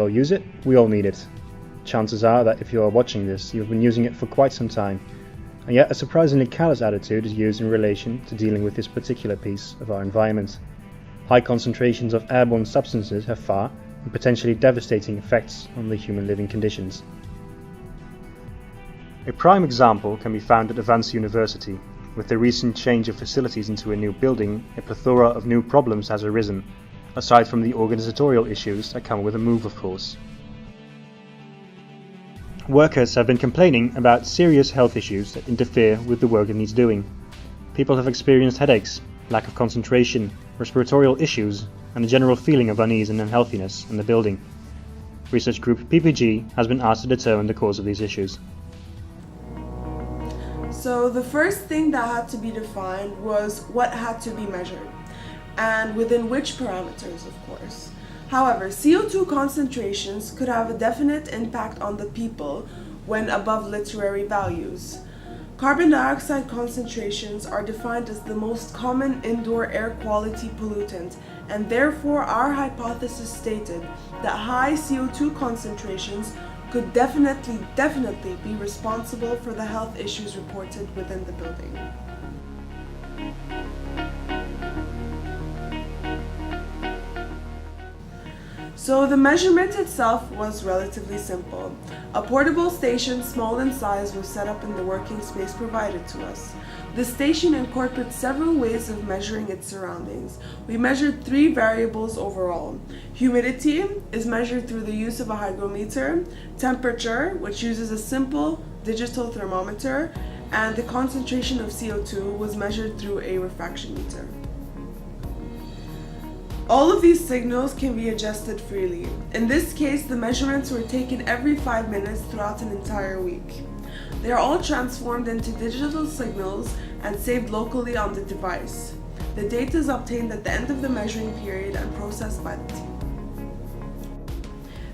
all use it, we all need it. Chances are that if you are watching this, you've been using it for quite some time, and yet a surprisingly callous attitude is used in relation to dealing with this particular piece of our environment. High concentrations of airborne substances have far and potentially devastating effects on the human living conditions. A prime example can be found at Avance University. With the recent change of facilities into a new building, a plethora of new problems has arisen, aside from the organisatorial issues that come with a move, of course. Workers have been complaining about serious health issues that interfere with the work it needs doing. People have experienced headaches, lack of concentration, respiratory issues, and a general feeling of unease and unhealthiness in the building. Research group PPG has been asked to determine the cause of these issues. So the first thing that had to be defined was what had to be measured, and within which parameters, of course. However, CO2 concentrations could have a definite impact on the people when above literary values. Carbon dioxide concentrations are defined as the most common indoor air quality pollutant, and therefore our hypothesis stated that high CO2 concentrations could definitely be responsible for the health issues reported within the building. So the measurement itself was relatively simple. A portable station small in size was set up in the working space provided to us. The station incorporates several ways of measuring its surroundings. We measured 3 variables overall. Humidity is measured through the use of a hygrometer, temperature, which uses a simple digital thermometer, and the concentration of CO2 was measured through a refraction meter. All of these signals can be adjusted freely. In this case, the measurements were taken every 5 minutes throughout an entire week. They are all transformed into digital signals and saved locally on the device. The data is obtained at the end of the measuring period and processed by the team.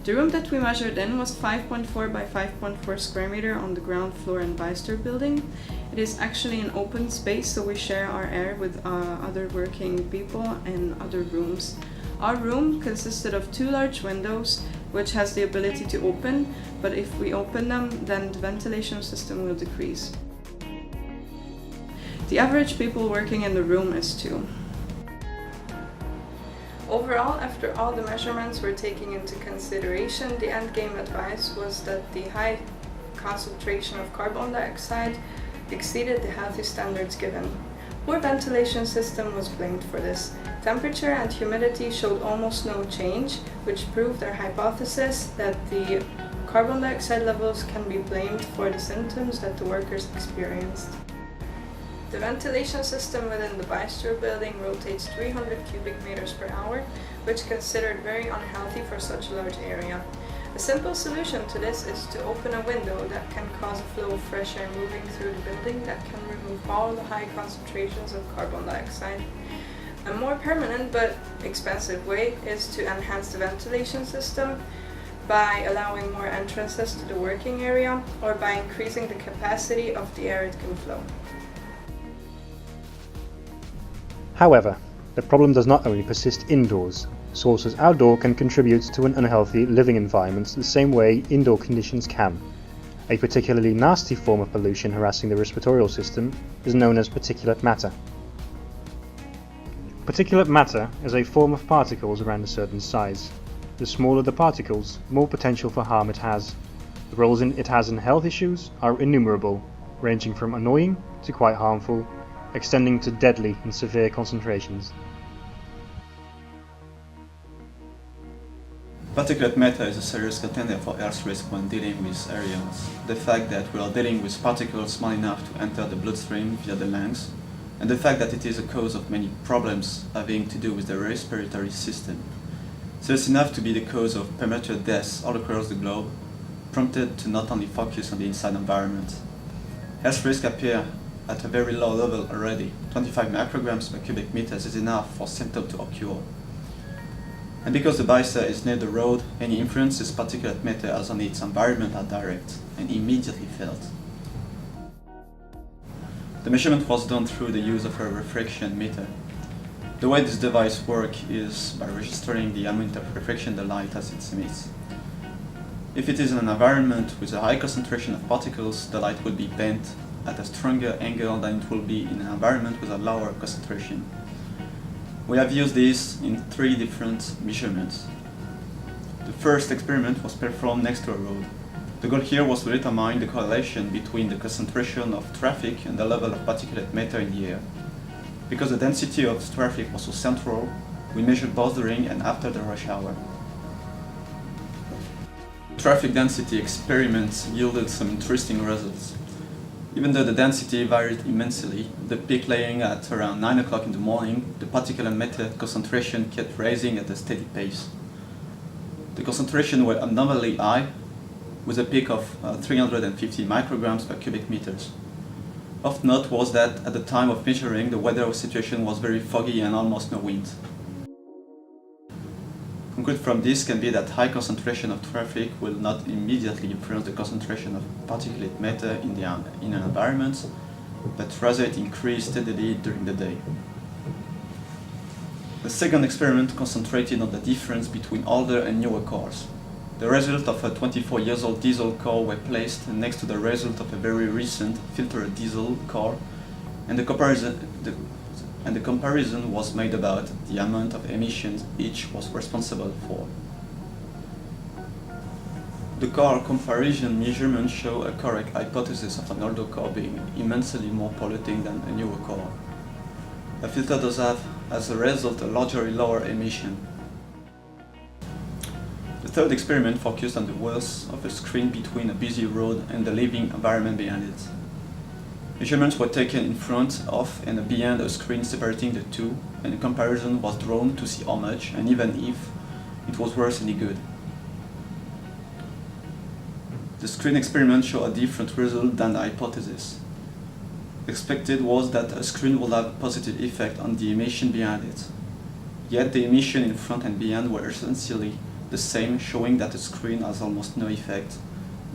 The room that we measured in was 5.4 by 5.4 square meter on the ground floor in Beister building. It is actually an open space, so we share our air with other working people in other rooms. Our room consisted of 2 large windows, which has the ability to open, but if we open them, then the ventilation system will decrease. The average people working in the room is 2. Overall, after all the measurements were taken into consideration, the endgame advice was that the high concentration of carbon dioxide exceeded the healthy standards given. Poor ventilation system was blamed for this. Temperature and humidity showed almost no change, which proved our hypothesis that the carbon dioxide levels can be blamed for the symptoms that the workers experienced. The ventilation system within the Beister building rotates 300 cubic meters per hour, which is considered very unhealthy for such a large area. A simple solution to this is to open a window that can cause a flow of fresh air moving through the building that can remove all the high concentrations of carbon dioxide. A more permanent but expensive way is to enhance the ventilation system by allowing more entrances to the working area or by increasing the capacity of the air it can flow. However, the problem does not only persist indoors. Sources outdoor can contribute to an unhealthy living environment the same way indoor conditions can. A particularly nasty form of pollution harassing the respiratory system is known as particulate matter. Particulate matter is a form of particles around a certain size. The smaller the particles, the more potential for harm it has. The roles it has in health issues are innumerable, ranging from annoying to quite harmful, extending to deadly in severe concentrations. Particulate matter is a serious contender for health risk when dealing with areas. The fact that we are dealing with particles small enough to enter the bloodstream via the lungs, and the fact that it is a cause of many problems having to do with the respiratory system. Serious enough to be the cause of premature deaths all across the globe, prompted to not only focus on the inside environment. Health risks appear at a very low level already. 25 micrograms per cubic meters is enough for symptoms to occur. And because the Beister is near the road, any influences particulate matter has on its environment are direct and immediately felt. The measurement was done through the use of a refraction meter. The way this device works is by registering the amount of refraction the light has it emits. If it is an environment with a high concentration of particles, the light will be bent at a stronger angle than it will be in an environment with a lower concentration. We have used this in 3 different measurements. The first experiment was performed next to a road. The goal here was to determine the correlation between the concentration of traffic and the level of particulate matter in the air. Because the density of traffic was so central, we measured both during and after the rush hour. Traffic density experiments yielded some interesting results. Even though the density varied immensely, the peak laying at around 9 o'clock in the morning, the particulate matter concentration kept rising at a steady pace. The concentration were abnormally high, with a peak of 350 micrograms per cubic meters. Of note was that at the time of measuring, the weather situation was very foggy and almost no wind. Conclude from this can be that high concentration of traffic will not immediately influence the concentration of particulate matter in an environment, but rather it increased steadily during the day. The second experiment concentrated on the difference between older and newer cars. The result of a 24-year-old diesel car were placed next to the result of a very recent filtered diesel car, and the comparison was made about the amount of emissions each was responsible for. The car comparison measurements show a correct hypothesis of an older car being immensely more polluting than a newer car. A filter does have, as a result, a largely lower emission. The third experiment focused on the worth of a screen between a busy road and the living environment behind it. Measurements were taken in front of and behind a screen separating the two, and a comparison was drawn to see how much, and even if, it was worth any good. The screen experiment showed a different result than the hypothesis. Expected was that a screen would have a positive effect on the emission behind it. Yet the emission in front and behind were essentially the same, showing that the screen has almost no effect,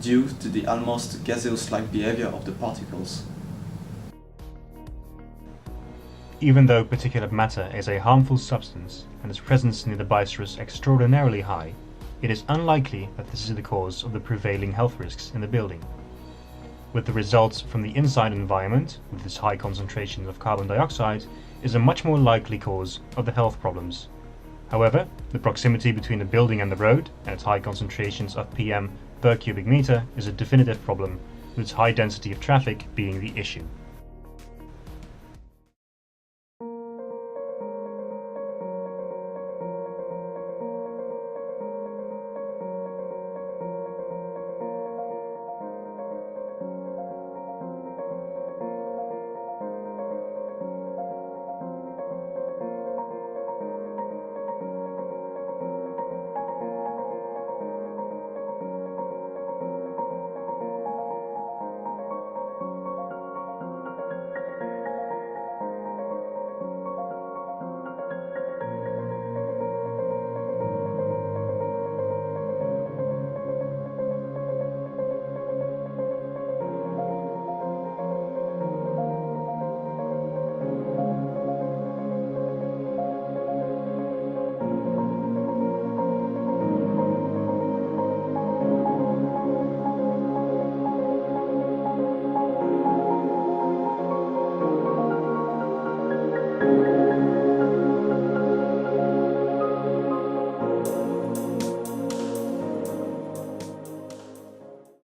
due to the almost gaseous-like behavior of the particles. Even though particulate matter is a harmful substance and its presence near the biosphere is extraordinarily high, it is unlikely that this is the cause of the prevailing health risks in the building. With the results from the inside environment, with its high concentration of carbon dioxide, is a much more likely cause of the health problems. However, the proximity between the building and the road, and its high concentrations of PM per cubic meter, is a definitive problem, with its high density of traffic being the issue.